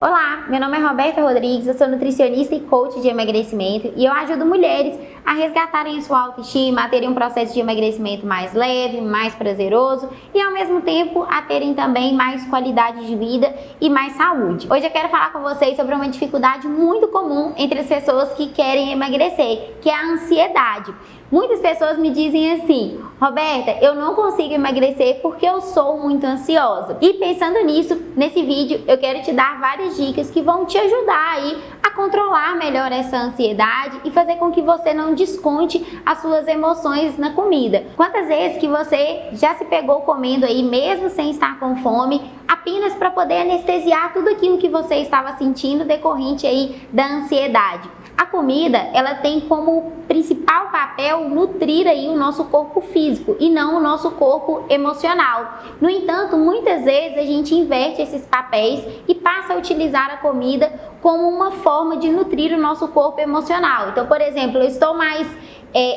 Olá, meu nome é Roberta Rodrigues, eu sou nutricionista e coach de emagrecimento e eu ajudo mulheres a resgatarem sua autoestima, a terem um processo de emagrecimento mais leve, mais prazeroso e ao mesmo tempo a terem também mais qualidade de vida e mais saúde. Hoje eu quero falar com vocês sobre uma dificuldade muito comum entre as pessoas que querem emagrecer, que é a ansiedade. Muitas pessoas me dizem assim: Roberta, eu não consigo emagrecer porque eu sou muito ansiosa. E pensando nisso, nesse vídeo eu quero te dar várias dicas que vão te ajudar aí a controlar melhor essa ansiedade e fazer com que você não desconte as suas emoções na comida. Quantas vezes que você já se pegou comendo aí mesmo sem estar com fome, apenas para poder anestesiar tudo aquilo que você estava sentindo decorrente aí da ansiedade? A comida, ela tem como principal papel nutrir aí o nosso corpo físico e não o nosso corpo emocional. No entanto, muitas vezes a gente inverte esses papéis e passa a utilizar a comida como uma forma de nutrir o nosso corpo emocional. Então, por exemplo, eu estou mais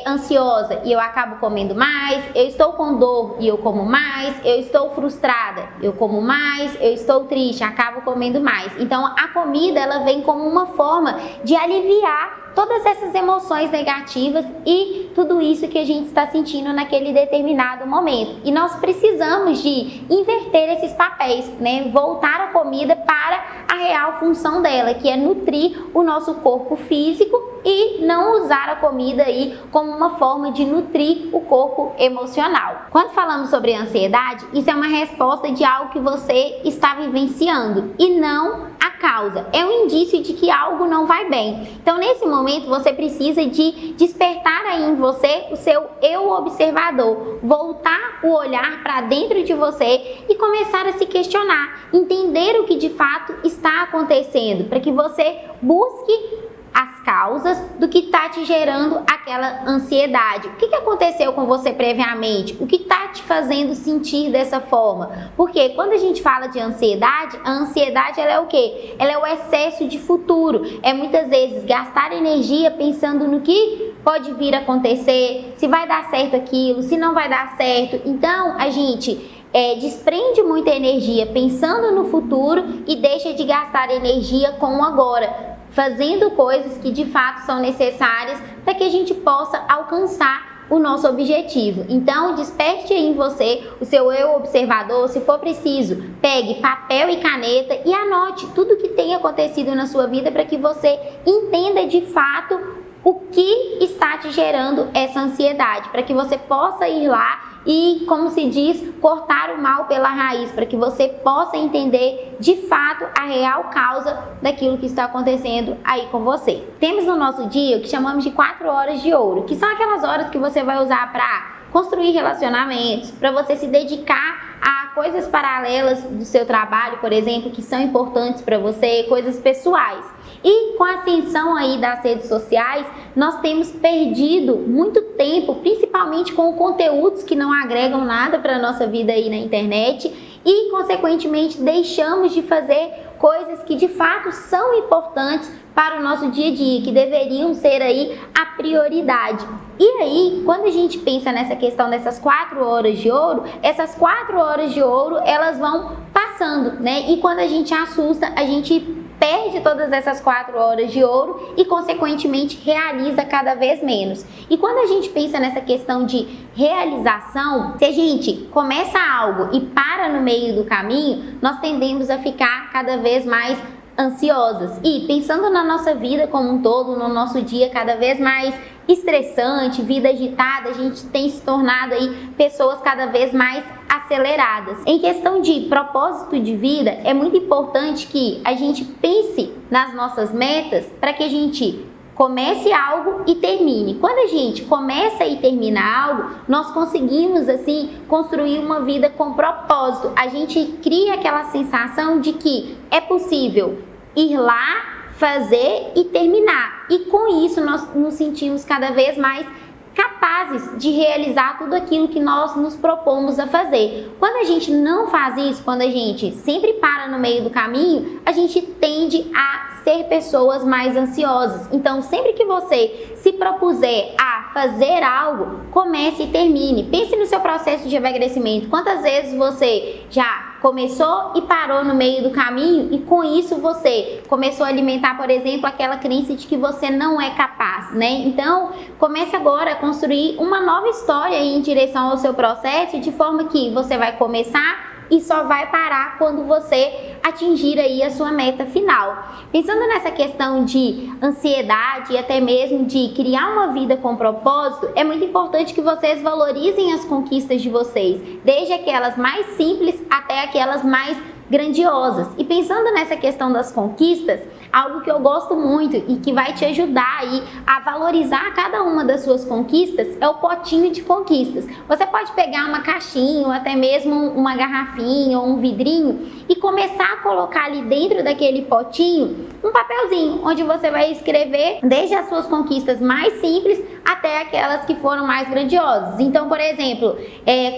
ansiosa e eu acabo comendo mais, eu estou com dor e eu como mais, eu estou frustrada, eu como mais, eu estou triste, acabo comendo mais. Então a comida, ela vem como uma forma de aliviar todas essas emoções negativas e tudo isso que a gente está sentindo naquele determinado momento. E nós precisamos de inverter esses papéis, né? Voltar a comida para a real função dela, que é nutrir o nosso corpo físico e não usar a comida aí como uma forma de nutrir o corpo emocional. Quando falamos sobre ansiedade, isso é uma resposta de algo que você está vivenciando e não a causa. É um indício de que algo não vai bem. Então, nesse momento, você precisa de despertar aí em você o seu eu observador, voltar o olhar para dentro de você e começar a se questionar, entender o que de fato está acontecendo, para que você busque as causas do que está te gerando aquela ansiedade. O que aconteceu com você previamente? O que está te fazendo sentir dessa forma? Porque quando a gente fala de ansiedade, a ansiedade ela é o quê? Ela é o excesso de futuro. É muitas vezes gastar energia pensando no que pode vir a acontecer, se vai dar certo aquilo, se não vai dar certo. Então, a gente desprende muita energia pensando no futuro e deixa de gastar energia com o agora, fazendo coisas que de fato são necessárias para que a gente possa alcançar o nosso objetivo. Então, desperte aí em você o seu eu observador. Se for preciso, pegue papel e caneta e anote tudo que tem acontecido na sua vida para que você entenda de fato o que está te gerando essa ansiedade, para que você possa ir lá e, como se diz, cortar o mal pela raiz, para que você possa entender de fato a real causa daquilo que está acontecendo aí com você. Temos no nosso dia o que chamamos de 4 horas de ouro, que são aquelas horas que você vai usar para construir relacionamentos, para você se dedicar a coisas paralelas do seu trabalho, por exemplo, que são importantes para você, coisas pessoais. E com a ascensão aí das redes sociais, nós temos perdido muito tempo, principalmente com conteúdos que não agregam nada para a nossa vida aí na internet e, consequentemente, deixamos de fazer coisas que de fato são importantes para o nosso dia a dia, que deveriam ser aí a prioridade. E aí, quando a gente pensa nessa questão dessas 4 horas de ouro, essas 4 horas de ouro, elas vão passando, né? E quando a gente assusta, a gente perde todas essas 4 horas de ouro e, consequentemente, realiza cada vez menos. E quando a gente pensa nessa questão de realização, se a gente começa algo e para no meio do caminho, nós tendemos a ficar cada vez mais ansiosas. E pensando na nossa vida como um todo, no nosso dia cada vez mais estressante, vida agitada, a gente tem se tornado aí pessoas cada vez mais aceleradas. Em questão de propósito de vida, é muito importante que a gente pense nas nossas metas para que a gente comece algo e termine. Quando a gente começa e termina algo, nós conseguimos assim construir uma vida com propósito. A gente cria aquela sensação de que é possível ir lá, fazer e terminar. E com isso nós nos sentimos cada vez mais capazes de realizar tudo aquilo que nós nos propomos a fazer. Quando a gente não faz isso, quando a gente sempre para no meio do caminho, a gente tende a ser pessoas mais ansiosas. Então, sempre que você se propuser a fazer algo, comece e termine. Pense no seu processo de emagrecimento. Quantas vezes você já começou e parou no meio do caminho e com isso você começou a alimentar, por exemplo, aquela crença de que você não é capaz, né? Então, comece agora a construir uma nova história em direção ao seu processo, de forma que você vai começar e só vai parar quando você atingir aí a sua meta final. Pensando nessa questão de ansiedade e até mesmo de criar uma vida com propósito, é muito importante que vocês valorizem as conquistas de vocês, desde aquelas mais simples até aquelas mais grandiosas. E pensando nessa questão das conquistas, algo que eu gosto muito e que vai te ajudar aí a valorizar cada uma das suas conquistas é o potinho de conquistas. Você pode pegar uma caixinha ou até mesmo uma garrafinha ou um vidrinho e começar a colocar ali dentro daquele potinho um papelzinho onde você vai escrever desde as suas conquistas mais simples até aquelas que foram mais grandiosas. Então, por exemplo,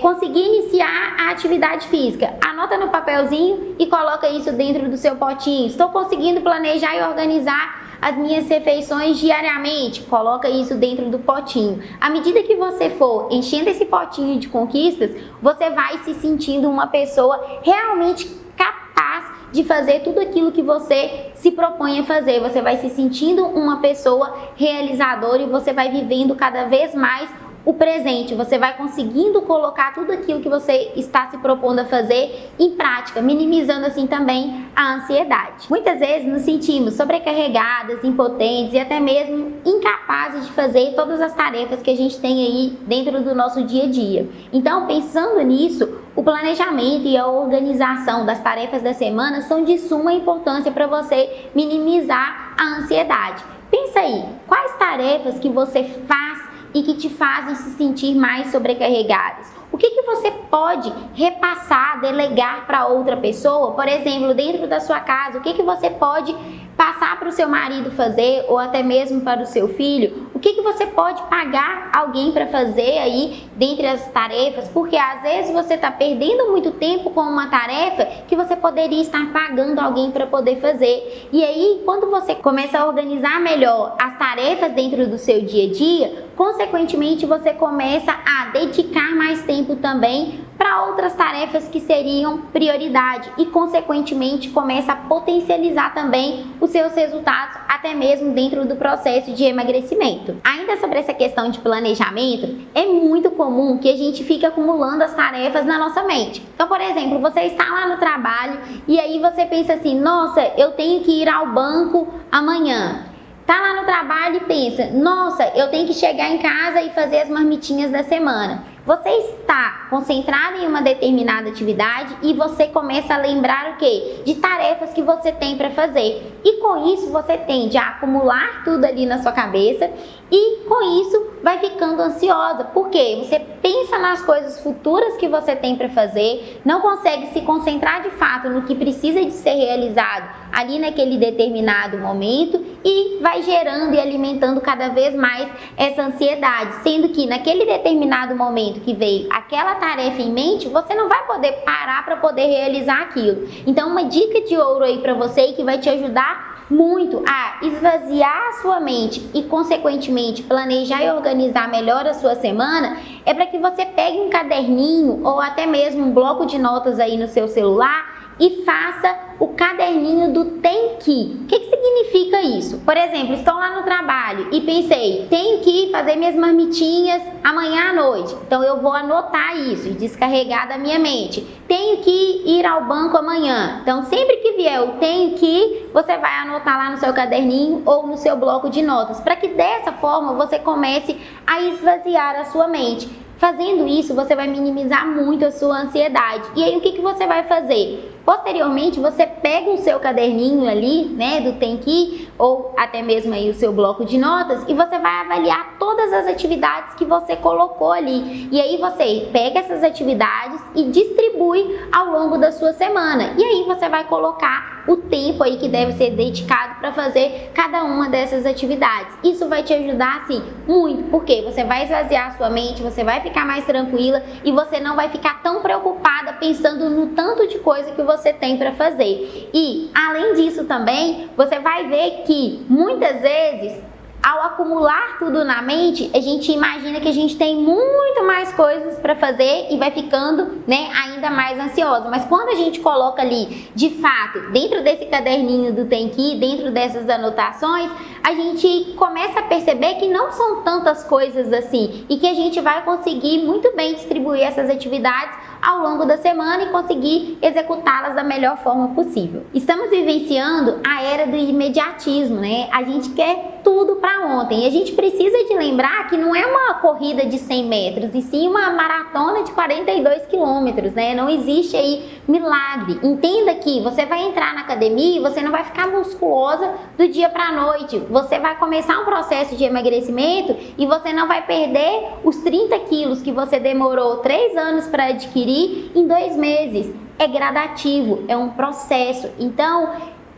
conseguir iniciar a atividade física, anota no papelzinho e coloca isso dentro do seu potinho. Estou conseguindo planejar e organizar as minhas refeições diariamente, coloca isso dentro do potinho. À medida que você for enchendo esse potinho de conquistas, você vai se sentindo uma pessoa realmente capaz de fazer tudo aquilo que você se propõe a fazer. Você vai se sentindo uma pessoa realizadora e você vai vivendo cada vez mais o presente, você vai conseguindo colocar tudo aquilo que você está se propondo a fazer em prática, minimizando assim também a ansiedade. Muitas vezes nos sentimos sobrecarregadas, impotentes e até mesmo incapazes de fazer todas as tarefas que a gente tem aí dentro do nosso dia a dia. Então, pensando nisso, o planejamento e a organização das tarefas da semana são de suma importância para você minimizar a ansiedade. Pensa aí, quais tarefas que você faz e que te fazem se sentir mais sobrecarregadas? O que você pode repassar, delegar para outra pessoa? Por exemplo, dentro da sua casa, o que você pode passar para o seu marido fazer ou até mesmo para o seu filho? O que você pode pagar alguém para fazer aí dentre as tarefas? Porque às vezes você está perdendo muito tempo com uma tarefa que você poderia estar pagando alguém para poder fazer. E aí, quando você começa a organizar melhor as tarefas dentro do seu dia a dia, consequentemente você começa a dedicar mais tempo também para outras tarefas que seriam prioridade e consequentemente começa a potencializar também os seus resultados até mesmo dentro do processo de emagrecimento. Ainda sobre essa questão de planejamento, é muito comum que a gente fique acumulando as tarefas na nossa mente. Então, por exemplo, você está lá no trabalho e aí você pensa assim, nossa, eu tenho que ir ao banco amanhã. Tá lá no trabalho e pensa, nossa, eu tenho que chegar em casa e fazer as marmitinhas da semana. Você está concentrado em uma determinada atividade e você começa a lembrar o quê? De tarefas que você tem para fazer. E com isso você tende a acumular tudo ali na sua cabeça e com isso vai ficando ansiosa. Por quê? Você pensa nas coisas futuras que você tem para fazer, não consegue se concentrar de fato no que precisa de ser realizado ali naquele determinado momento e vai gerando e alimentando cada vez mais essa ansiedade, sendo que naquele determinado momento que veio aquela tarefa em mente, você não vai poder parar para poder realizar aquilo. Então, uma dica de ouro aí para você que vai te ajudar muito a esvaziar a sua mente e, consequentemente, planejar e organizar melhor a sua semana é para que você pegue um caderninho ou até mesmo um bloco de notas aí no seu celular e faça o caderninho do tem que. O que significa isso? Por exemplo, estou lá no trabalho e pensei, tenho que fazer minhas marmitinhas amanhã à noite. Então eu vou anotar isso e descarregar da minha mente. Tenho que ir ao banco amanhã. Então sempre que vier o tenho que, você vai anotar lá no seu caderninho ou no seu bloco de notas, para que dessa forma você comece a esvaziar a sua mente. Fazendo isso, você vai minimizar muito a sua ansiedade. E aí, o que você vai fazer? Posteriormente, você pega o seu caderninho ali, né, do tem que, ou até mesmo aí o seu bloco de notas, e você vai avaliar todas as atividades que você colocou ali. E aí, você pega essas atividades e distribui ao longo da sua semana. E aí, você vai colocar o tempo aí que deve ser dedicado para fazer cada uma dessas atividades. Isso vai te ajudar, assim, muito, porque você vai esvaziar a sua mente, você vai ficar mais tranquila e você não vai ficar tão preocupada pensando no tanto de coisa que você tem para fazer. E, além disso também, você vai ver que muitas vezes ao acumular tudo na mente, a gente imagina que a gente tem muito mais coisas para fazer e vai ficando, né, ainda mais ansiosa. Mas quando a gente coloca ali, de fato, dentro desse caderninho do Tem Que Ir, dentro dessas anotações, a gente começa a perceber que não são tantas coisas assim e que a gente vai conseguir muito bem distribuir essas atividades ao longo da semana e conseguir executá-las da melhor forma possível. Estamos vivenciando a era do imediatismo, né? A gente quer tudo para ontem e a gente precisa de lembrar que não é uma corrida de 100 metros, e sim uma maratona de 42 quilômetros, né? Não existe aí milagre. Entenda que você vai entrar na academia e você não vai ficar musculosa do dia para a noite. Você vai começar um processo de emagrecimento e você não vai perder os 30 quilos que você demorou 3 anos para adquirir em 2 meses. É gradativo, é um processo. Então,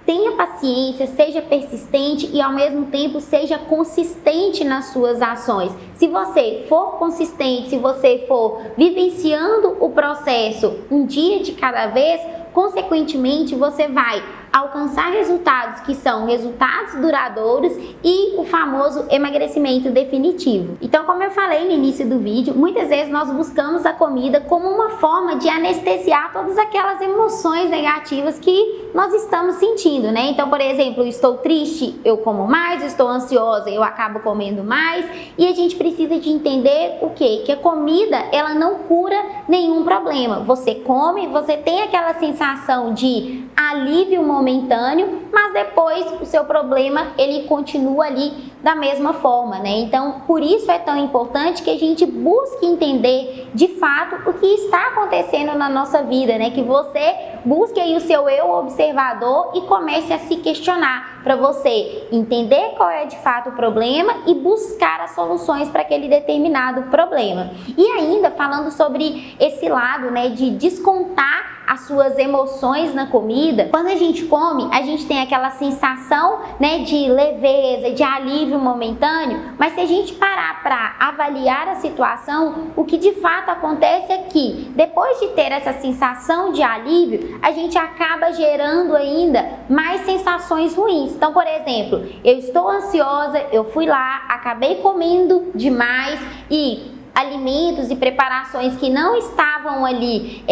tenha paciência, seja persistente e ao mesmo tempo seja consistente nas suas ações. Se você for consistente, se você for vivenciando o processo um dia de cada vez, consequentemente você vai alcançar resultados que são resultados duradouros e o famoso emagrecimento definitivo. Então, como eu falei no início do vídeo, muitas vezes nós buscamos a comida como uma forma de anestesiar todas aquelas emoções negativas que nós estamos sentindo, né? Então, por exemplo, estou triste, eu como mais, estou ansiosa, eu acabo comendo mais, e a gente precisa de entender o quê? Que a comida, ela não cura nenhum problema. Você come, você tem aquela sensação de alívio momentâneo, mas depois o seu problema ele continua ali da mesma forma, né? Então, por isso é tão importante que a gente busque entender de fato o que está acontecendo na nossa vida, né? Que você busque aí o seu eu observador e comece a se questionar para você entender qual é de fato o problema e buscar as soluções para aquele determinado problema. E ainda falando sobre esse lado, né, de descontar as suas emoções na comida, quando a gente come, a gente tem aquela sensação, né, de leveza, de alívio momentâneo, mas se a gente parar para avaliar a situação, o que de fato acontece é que depois de ter essa sensação de alívio, a gente acaba gerando ainda mais sensações ruins. Então, por exemplo, eu estou ansiosa, eu fui lá, acabei comendo demais e alimentos e preparações que não estavam ali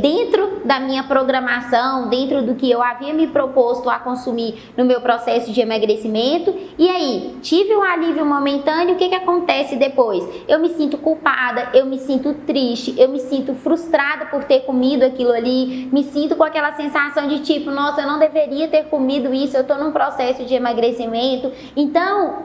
dentro da minha programação, dentro do que eu havia me proposto a consumir no meu processo de emagrecimento. E aí, tive um alívio momentâneo, o que acontece depois? Eu me sinto culpada, eu me sinto triste, eu me sinto frustrada por ter comido aquilo ali, me sinto com aquela sensação de tipo, nossa, eu não deveria ter comido isso, eu estou num processo de emagrecimento. Então,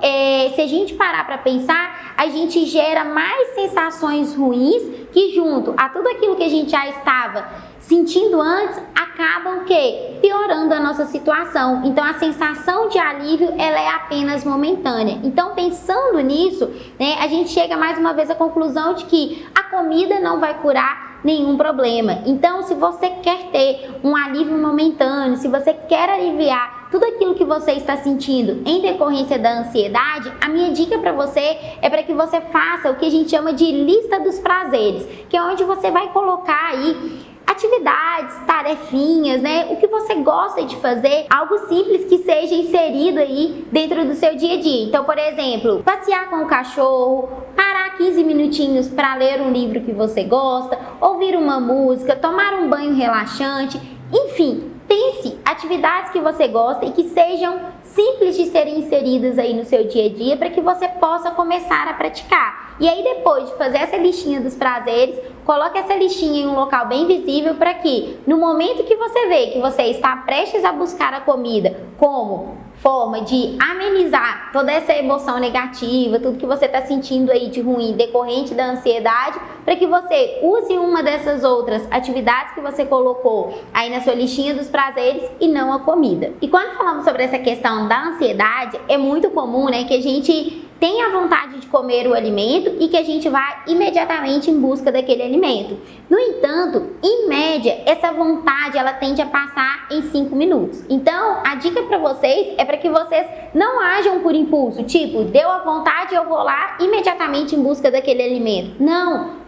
se a gente parar para pensar, a gente gera mais sensações ruins que, junto a tudo aquilo que a gente já estava sentindo antes, acabam o quê? Piorando a nossa situação. Então, a sensação de alívio, ela é apenas momentânea. Então, pensando nisso, né, a gente chega mais uma vez à conclusão de que a comida não vai curar nenhum problema. Então, se você quer ter um alívio momentâneo, se você quer aliviar tudo aquilo que você está sentindo em decorrência da ansiedade, a minha dica para você é para que você faça o que a gente chama de lista dos prazeres, que é onde você vai colocar aí atividades, tarefinhas, né? O que você gosta de fazer, algo simples que seja inserido aí dentro do seu dia a dia. Então, por exemplo, passear com o cachorro, parar 15 minutinhos para ler um livro que você gosta, ouvir uma música, tomar um banho relaxante, enfim, pense atividades que você gosta e que sejam simples de serem inseridas aí no seu dia a dia para que você possa começar a praticar. E aí, depois de fazer essa listinha dos prazeres, coloque essa listinha em um local bem visível para que, no momento que você vê que você está prestes a buscar a comida como forma de amenizar toda essa emoção negativa, tudo que você está sentindo aí de ruim decorrente da ansiedade, para que você use uma dessas outras atividades que você colocou aí na sua listinha dos prazeres e não a comida. E quando falamos sobre essa questão da ansiedade, é muito comum, né, que a gente tenha vontade de comer o alimento e que a gente vá imediatamente em busca daquele alimento. No entanto, em média, essa vontade ela tende a passar em 5 minutos. Então, a dica para vocês é para que vocês não ajam por impulso, tipo, deu a vontade, eu vou lá imediatamente em busca daquele alimento. Não!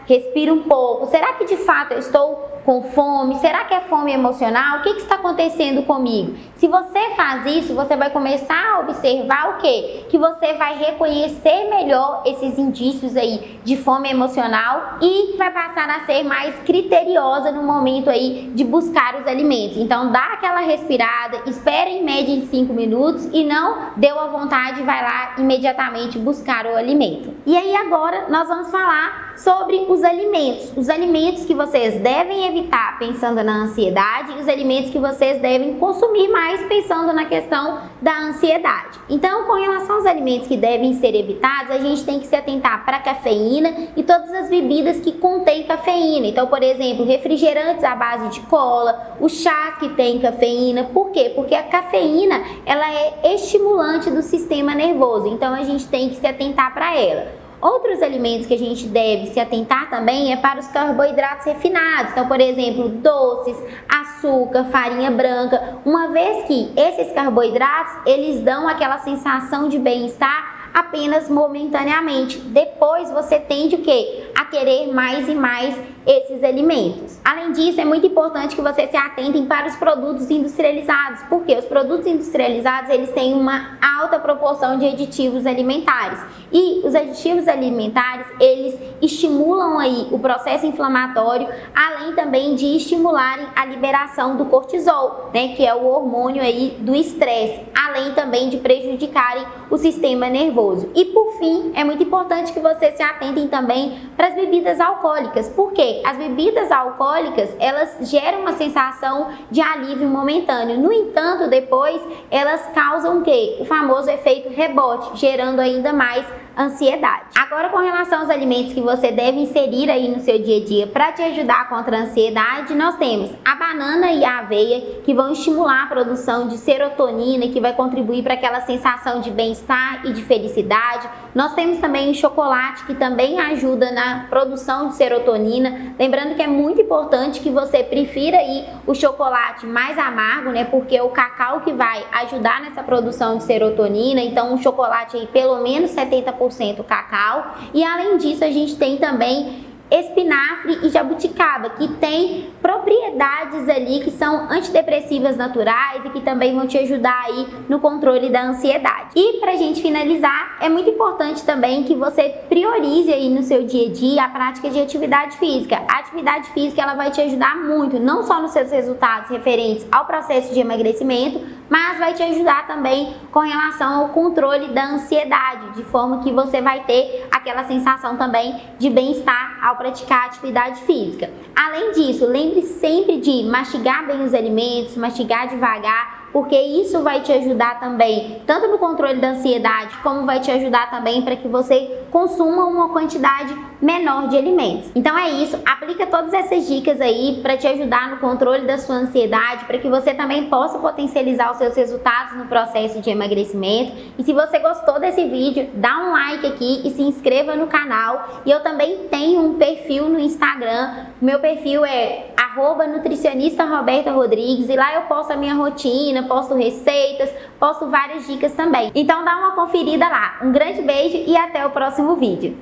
Respira um pouco. Será que de fato eu estou com fome? Será que é fome emocional? O que está acontecendo comigo? Se você faz isso, você vai começar a observar o quê? Que você vai reconhecer melhor esses indícios aí de fome emocional e vai passar a ser mais criteriosa no momento aí de buscar os alimentos. Então dá aquela respirada, espera em média em 5 minutos e não deu a vontade, vai lá imediatamente buscar o alimento. E aí agora nós vamos falar sobre os alimentos que vocês devem evitar pensando na ansiedade e os alimentos que vocês devem consumir mais pensando na questão da ansiedade. Então, com relação aos alimentos que devem ser evitados, a gente tem que se atentar para a cafeína e todas as bebidas que contêm cafeína. Então, por exemplo, refrigerantes à base de cola, os chás que têm cafeína. Por quê? Porque a cafeína, ela é estimulante do sistema nervoso, então a gente tem que se atentar para ela. Outros alimentos que a gente deve se atentar também é para os carboidratos refinados. Então, por exemplo, doces, açúcar, farinha branca. Uma vez que esses carboidratos, eles dão aquela sensação de bem-estar apenas momentaneamente. Depois você tende o quê? A querer mais e mais esses alimentos. Além disso, é muito importante que vocês se atentem para os produtos industrializados, porque os produtos industrializados, eles têm uma alta proporção de aditivos alimentares. E os aditivos alimentares, eles estimulam aí o processo inflamatório, além também de estimularem a liberação do cortisol, né, que é o hormônio aí do estresse, além também de prejudicarem o sistema nervoso. E por fim, é muito importante que vocês se atentem também para as bebidas alcoólicas. Por quê? As bebidas alcoólicas, elas geram uma sensação de alívio momentâneo. No entanto, depois elas causam o quê? O famoso efeito rebote, gerando ainda mais ansiedade. Agora, com relação aos alimentos que você deve inserir aí no seu dia a dia para te ajudar contra a ansiedade, nós temos a banana e a aveia, que vão estimular a produção de serotonina, que vai contribuir para aquela sensação de bem-estar e de felicidade. Nós temos também o chocolate, que também ajuda na produção de serotonina. Lembrando que é muito importante que você prefira aí o chocolate mais amargo, né? Porque é o cacau que vai ajudar nessa produção de serotonina. Então, um chocolate aí pelo menos 70% cacau. E além disso, a gente tem também espinafre e jabuticaba, que tem propriedades ali que são antidepressivas naturais e que também vão te ajudar aí no controle da ansiedade. E pra gente finalizar, é muito importante também que você priorize aí no seu dia a dia a prática de atividade física. A atividade física, ela vai te ajudar muito, não só nos seus resultados referentes ao processo de emagrecimento, mas vai te ajudar também com relação ao controle da ansiedade, de forma que você vai ter aquela sensação também de bem-estar ao praticar atividade física. Além disso, lembre sempre de mastigar bem os alimentos, mastigar devagar, porque isso vai te ajudar também, tanto no controle da ansiedade, como vai te ajudar também para que você consuma uma quantidade menor de alimentos. Então é isso, aplica todas essas dicas aí para te ajudar no controle da sua ansiedade, para que você também possa potencializar os seus resultados no processo de emagrecimento. E se você gostou desse vídeo, dá um like aqui e se inscreva no canal. E eu também tenho um perfil no Instagram, meu perfil é @nutricionista_Roberta_Rodrigues, e lá eu posto a minha rotina, posto receitas, posto várias dicas também. Então dá uma conferida lá. Um grande beijo e até o próximo vídeo.